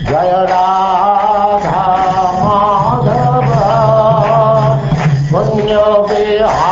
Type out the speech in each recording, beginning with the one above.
Jaya Radha Madhava Punya Vihari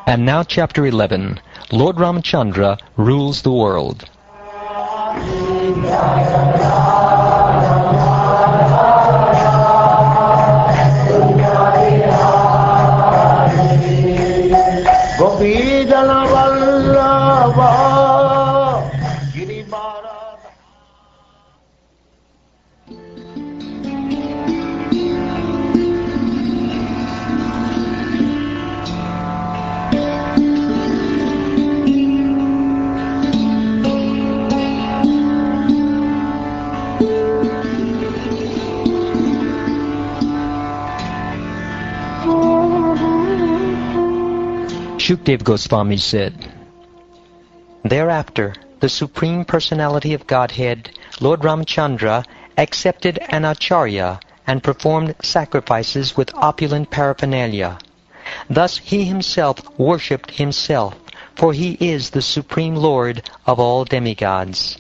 And now chapter 11. Lord Ramachandra rules the world. Gopi Jana Vallabha Giribara. Shukdev Goswami said, Thereafter, the Supreme Personality of Godhead, Lord Ramachandra, accepted an acharya and performed sacrifices with opulent paraphernalia. Thus he himself worshipped himself, for he is the Supreme Lord of all demigods.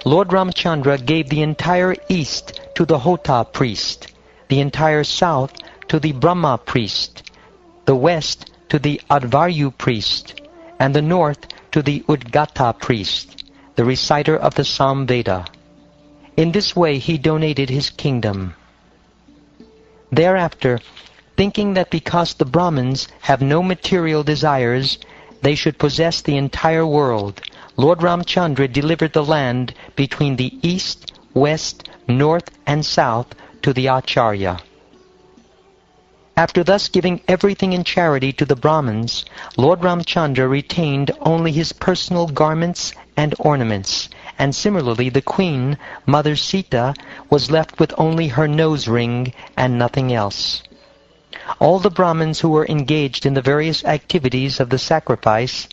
Lord Ramachandra gave the entire east to the Hota priest, the entire south to the Brahma priest, the west to the Advaryu priest, and the north to the Udgata priest, the reciter of the Samveda. In this way he donated his kingdom. Thereafter, thinking that because the Brahmins have no material desires, they should possess the entire world, Lord Ramachandra delivered the land between the east, west, north, and south to the Acharya. After thus giving everything in charity to the Brahmins, Lord Ramachandra retained only his personal garments and ornaments, and similarly the queen, Mother Sita, was left with only her nose ring and nothing else. All the Brahmins who were engaged in the various activities of the sacrifice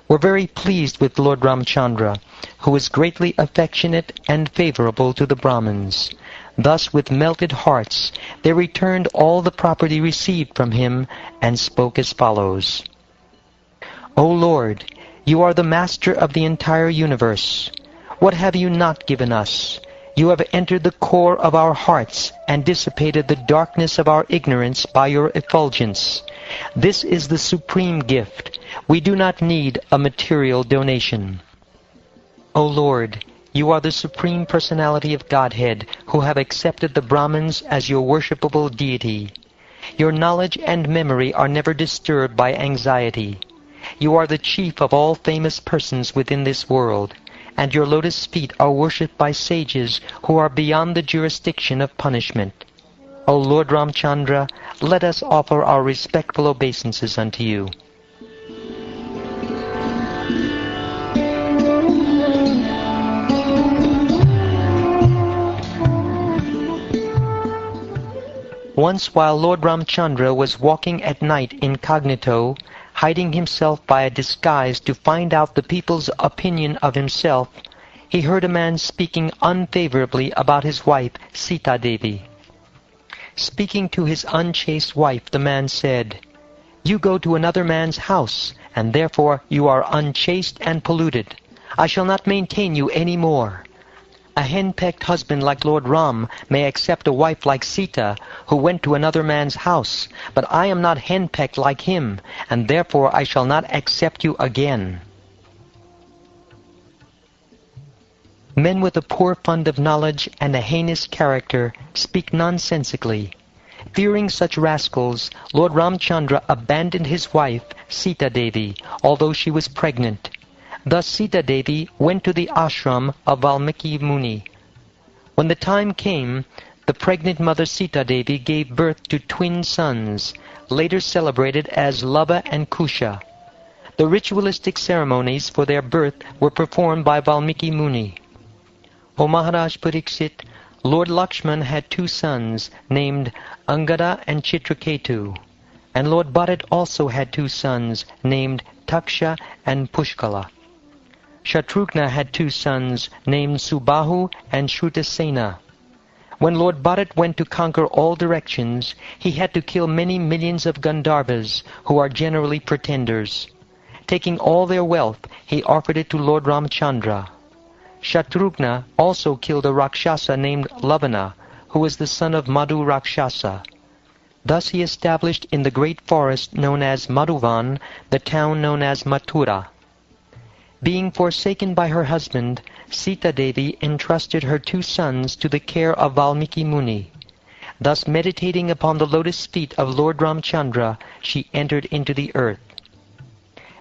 were very pleased with Lord Ramachandra, who was greatly affectionate and favorable to the Brahmins. Thus, with melted hearts, they returned all the property received from him and spoke as follows. O Lord, you are the master of the entire universe. What have you not given us? You have entered the core of our hearts and dissipated the darkness of our ignorance by your effulgence. This is the supreme gift. We do not need a material donation. O Lord, you are the Supreme Personality of Godhead, who have accepted the Brahmins as your worshipable deity. Your knowledge and memory are never disturbed by anxiety. You are the chief of all famous persons within this world, and your lotus feet are worshipped by sages who are beyond the jurisdiction of punishment. O Lord Ramachandra, let us offer our respectful obeisances unto you. Once while Lord Ramachandra was walking at night incognito, hiding himself by a disguise to find out the people's opinion of himself, he heard a man speaking unfavorably about his wife, Sita Devi. Speaking to his unchaste wife, the man said, "You go to another man's house, and therefore you are unchaste and polluted. I shall not maintain you any more. A henpecked husband like Lord Ram may accept a wife like Sita, who went to another man's house, but I am not henpecked like him, and therefore I shall not accept you again." Men with a poor fund of knowledge and a heinous character speak nonsensically. Fearing such rascals, Lord Ramachandra abandoned his wife, Sita Devi, although she was pregnant. Thus Sita Devi went to the ashram of Valmiki Muni. When the time came, the pregnant mother Sita Devi gave birth to twin sons, later celebrated as Lava and Kusha. The ritualistic ceremonies for their birth were performed by Valmiki Muni. O Maharaj Pariksit, Lord Lakshman had two sons named Angada and Chitraketu, and Lord Bharat also had two sons named Taksha and Pushkala. Shatrughna had two sons named Subahu and Shrutasena. When Lord Bharat went to conquer all directions, he had to kill many millions of Gandharvas, who are generally pretenders. Taking all their wealth, he offered it to Lord Ramachandra. Shatrughna also killed a Rakshasa named Lavana, who was the son of Madhu Rakshasa. Thus he established in the great forest known as Madhuvan the town known as Mathura. Being forsaken by her husband, Sita Devi entrusted her 2 sons to the care of Valmiki Muni. Thus meditating upon the lotus feet of Lord Ramachandra, she entered into the earth.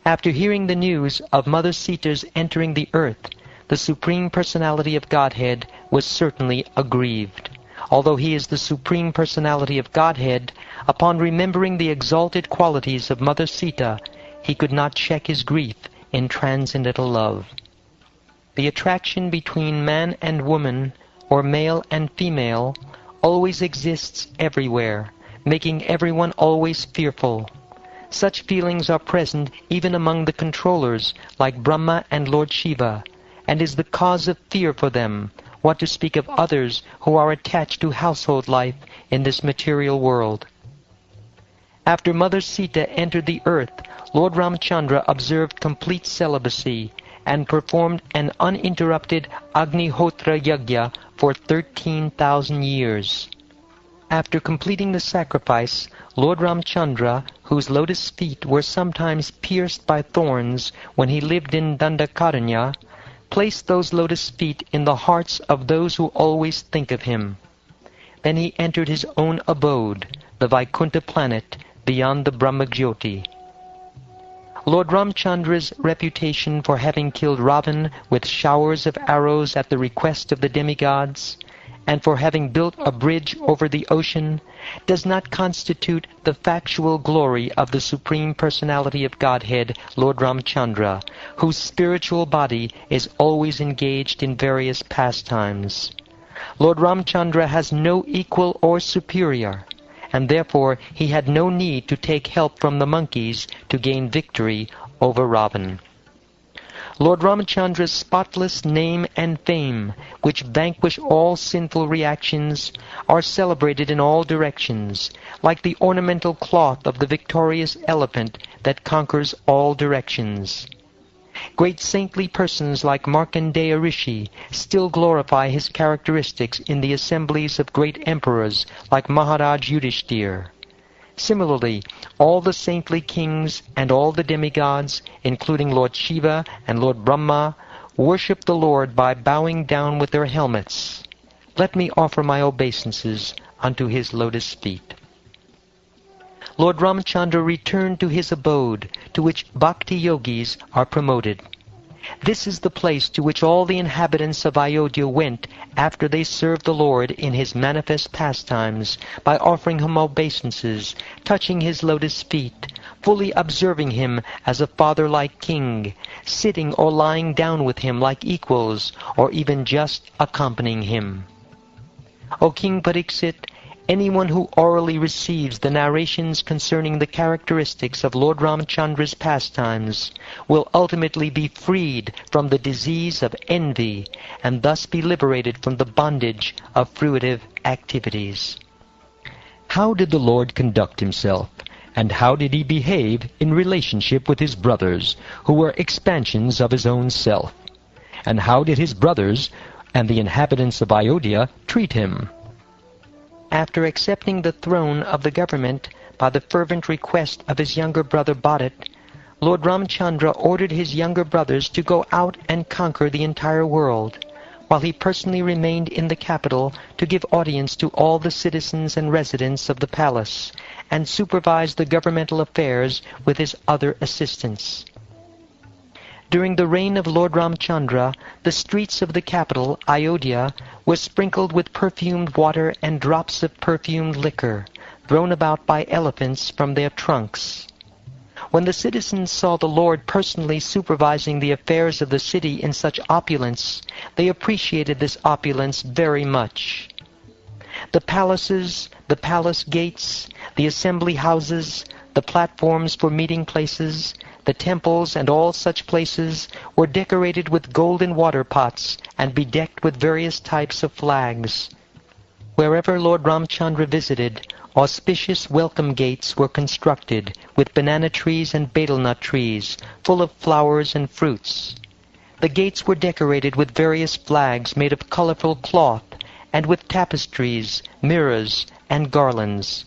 After hearing the news of Mother Sita's entering the earth, the Supreme Personality of Godhead was certainly aggrieved. Although he is the Supreme Personality of Godhead, upon remembering the exalted qualities of Mother Sita, he could not check his grief in transcendental love. The attraction between man and woman, or male and female, always exists everywhere, making everyone always fearful. Such feelings are present even among the controllers like Brahma and Lord Shiva, and is the cause of fear for them, what to speak of others who are attached to household life in this material world. After Mother Sita entered the earth, Lord Ramachandra observed complete celibacy and performed an uninterrupted Agnihotra Yajna for 13,000 years. After completing the sacrifice, Lord Ramachandra, whose lotus feet were sometimes pierced by thorns when he lived in Dandakaranya, placed those lotus feet in the hearts of those who always think of him. Then he entered his own abode, the Vaikuntha planet, beyond the Brahmajyoti. Lord Ramachandra's reputation for having killed Ravan with showers of arrows at the request of the demigods, and for having built a bridge over the ocean, does not constitute the factual glory of the Supreme Personality of Godhead, Lord Ramachandra, whose spiritual body is always engaged in various pastimes. Lord Ramachandra has no equal or superior, and therefore he had no need to take help from the monkeys to gain victory over Ravan. Lord Ramachandra's spotless name and fame, which vanquish all sinful reactions, are celebrated in all directions, like the ornamental cloth of the victorious elephant that conquers all directions. Great saintly persons like Markandeya Rishi still glorify his characteristics in the assemblies of great emperors like Maharaj Yudhishthir. Similarly, all the saintly kings and all the demigods, including Lord Shiva and Lord Brahma, worship the Lord by bowing down with their helmets. Let me offer my obeisances unto his lotus feet. Lord Ramachandra returned to his abode, to which bhakti yogis are promoted. This is the place to which all the inhabitants of Ayodhya went after they served the Lord in his manifest pastimes, by offering him obeisances, touching his lotus feet, fully observing him as a father-like king, sitting or lying down with him like equals, or even just accompanying him. O King Pariksit, anyone who orally receives the narrations concerning the characteristics of Lord Ramachandra's pastimes will ultimately be freed from the disease of envy and thus be liberated from the bondage of fruitive activities. How did the Lord conduct himself, and how did he behave in relationship with his brothers, who were expansions of his own self? And how did his brothers and the inhabitants of Ayodhya treat him? After accepting the throne of the government by the fervent request of his younger brother Bharat, Lord Ramachandra ordered his younger brothers to go out and conquer the entire world, while he personally remained in the capital to give audience to all the citizens and residents of the palace, and supervise the governmental affairs with his other assistants. During the reign of Lord Ramachandra, the streets of the capital, Ayodhya, were sprinkled with perfumed water and drops of perfumed liquor, thrown about by elephants from their trunks. When the citizens saw the Lord personally supervising the affairs of the city in such opulence, they appreciated this opulence very much. The palaces, the palace gates, the assembly houses, the platforms for meeting places, the temples and all such places were decorated with golden water pots and bedecked with various types of flags. Wherever Lord Ramachandra visited, auspicious welcome gates were constructed with banana trees and betel nut trees, full of flowers and fruits. The gates were decorated with various flags made of colorful cloth, and with tapestries, mirrors, and garlands.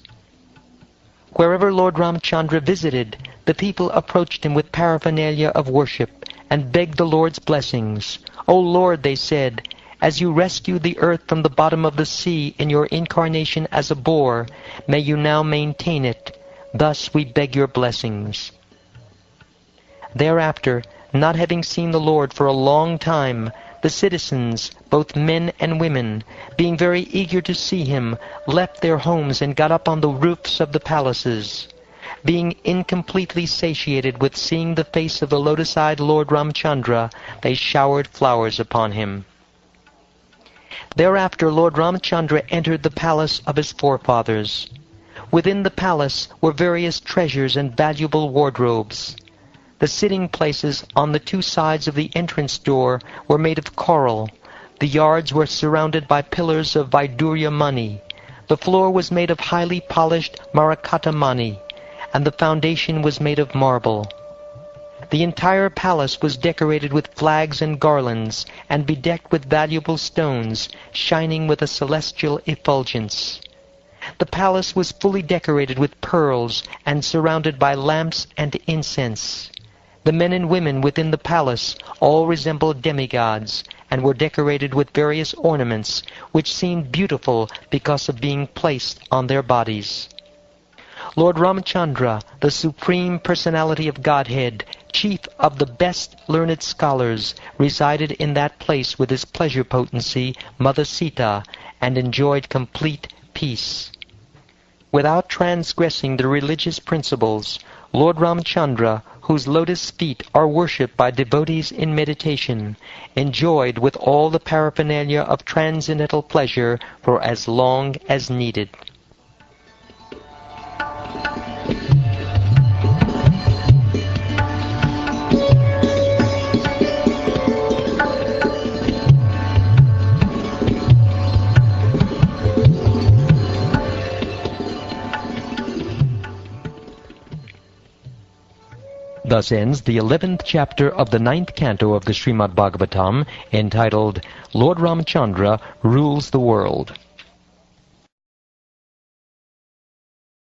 Wherever Lord Ramachandra visited, the people approached him with paraphernalia of worship, and begged the Lord's blessings. "O Lord," they said, "as you rescued the earth from the bottom of the sea in your incarnation as a boar, may you now maintain it. Thus we beg your blessings." Thereafter, not having seen the Lord for a long time, the citizens, both men and women, being very eager to see him, left their homes and got up on the roofs of the palaces. Being incompletely satiated with seeing the face of the lotus-eyed Lord Ramachandra, they showered flowers upon him. Thereafter Lord Ramachandra entered the palace of his forefathers. Within the palace were various treasures and valuable wardrobes. The sitting places on the two sides of the entrance door were made of coral. The yards were surrounded by pillars of Vaidurya mani. The floor was made of highly polished Marakata mani, and the foundation was made of marble. The entire palace was decorated with flags and garlands, and bedecked with valuable stones, shining with a celestial effulgence. The palace was fully decorated with pearls, and surrounded by lamps and incense. The men and women within the palace all resembled demigods, and were decorated with various ornaments, which seemed beautiful because of being placed on their bodies. Lord Ramachandra, the Supreme Personality of Godhead, chief of the best learned scholars, resided in that place with his pleasure potency, Mother Sita, and enjoyed complete peace. Without transgressing the religious principles, Lord Ramachandra, whose lotus feet are worshipped by devotees in meditation, enjoyed with all the paraphernalia of transcendental pleasure for as long as needed. Thus ends the 11th chapter of the 9th canto of the Srimad Bhagavatam, entitled, Lord Ramachandra Rules the World.